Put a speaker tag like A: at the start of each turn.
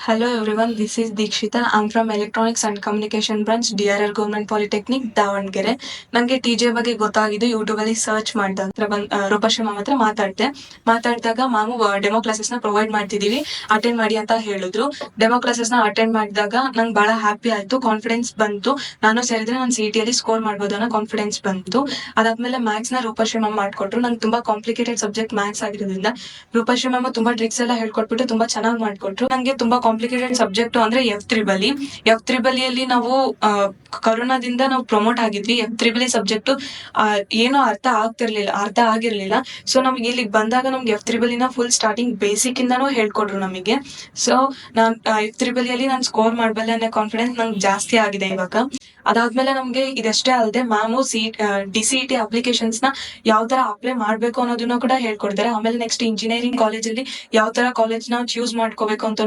A: Hello everyone, this is Deekshita. I'm from Electronics and Communication Branch, DRR Government Polytechnic, Davanagere. ನಂಗೆ TJ ಬಗ್ಗೆ ಗೊತ್ತಾಗಿದ್ದು YouTube ಅಲ್ಲಿ search ಮಾಡಿದಾಗ Roopashree ma'am ಹತ್ರ ಮಾತಾಡಿದಾಗ ಮ್ಯಾಮು ಡೆಮೋ ಕ್ಲಾಸಸ್ ನ ಪ್ರೊವೈಡ್ ಮಾಡ್ತಿದೀವಿ, ಅಟೆಂಡ್ ಮಾಡಿ ಅಂತ ಹೇಳಿದ್ರು. ಡೆಮೋ ಕ್ಲಾಸಸ್ ನ ಅಟೆಂಡ್ ಮಾಡಿದಾಗ ನಂಗೆ ಬಹಳ ಹ್ಯಾಪಿ ಆಯ್ತು, ಕಾನ್ಫಿಡೆನ್ಸ್ ಬಂತು. ನಾನು ಸೇರಿದ್ರೆ ನಾನು CET ಅಲ್ಲಿ ಸ್ಕೋರ್ ಮಾಡ್ಬೋದು ಅನ್ನೋ ಕಾನ್ಫಿಡೆನ್ಸ್ ಬಂತು. ಅದಾದ್ಮೇಲೆ ಮ್ಯಾಥ್ಸ್ ನ ರೂಪಶ್ರೀ ಮ್ಯಾಮ್ ಮಾಡ್ಕೊಟ್ರು. ನಂಗೆ ತುಂಬಾ ಕಾಂಪ್ಲಿಕೇಟೆಡ್ ಸಬ್ಜೆಕ್ಟ್ ಮ್ಯಾಥ್ಸ್ ಆಗಿರೋದ್ರಿಂದ ರೂಪಶ್ರೀ ಮ್ಯಾಮ್ ತುಂಬಾ ಟ್ರಿಕ್ಸ್ ಎಲ್ಲ ಹೇಳ್ಕೊಟ್ಬಿಟ್ಟು ತುಂಬಾ ಚೆನ್ನಾಗಿ ಮಾಡ್ಕೊಟ್ರು. ನಂಗೆ ತುಂಬಾ ಕಾಂಪ್ಲಿಕೇಟೆಡ್ ಸಬ್ಜೆಕ್ಟ್ ಅಂದ್ರೆ ಎಫ್ ತ್ರಿಬಲಿ ನಾವು ಕರೋನಾದಿಂದ ನಾವು ಪ್ರಮೋಟ್ ಆಗಿದ್ವಿ. ಎಫ್ ಸಬ್ಜೆಕ್ಟ್ ಏನೋ ಅರ್ಥ ಆಗಿರ್ಲಿಲ್ಲ. ಸೊ ನಮ್ಗೆ ಇಲ್ಲಿಗೆ ಬಂದಾಗ ನಮ್ಗೆ ಎಫ್ ಫುಲ್ ಸ್ಟಾರ್ಟಿಂಗ್ ಬೇಸಿಕ್ ಇಂದಾನು ಹೇಳ್ಕೊಡ್ರು ನಮಗೆ. ಸೊ ನಾನ್ ಎಫ್ ನಾನು ಸ್ಕೋರ್ ಮಾಡಬಲ್ಲೆ ಅನ್ನೋ ಕಾನ್ಫಿಡೆನ್ಸ್ ನಂಗೆ ಜಾಸ್ತಿ ಆಗಿದೆ ಇವಾಗ. ಅದಾದ್ಮೇಲೆ ನಮ್ಗೆ ಇದಷ್ಟೇ ಅಲ್ಲದೆ ಮ್ಯಾಮು DCET ಅಪ್ಲಿಕೇಶನ್ಸ್ ನ ಯಾವ ತರ ಅಪ್ಲೈ ಮಾಡ್ಬೇಕು ಅನ್ನೋದನ್ನ ಕೂಡ ಹೇಳ್ಕೊಡ್ತಾರೆ. ಆಮೇಲೆ ನೆಕ್ಸ್ಟ್ ಇಂಜಿನಿಯರಿಂಗ್ ಕಾಲೇಜಲ್ಲಿ ಯಾವ ತರ ಕಾಲೇಜ್ ನ ಚೂಸ್ ಮಾಡ್ಕೋಬೇಕು ಅಂತ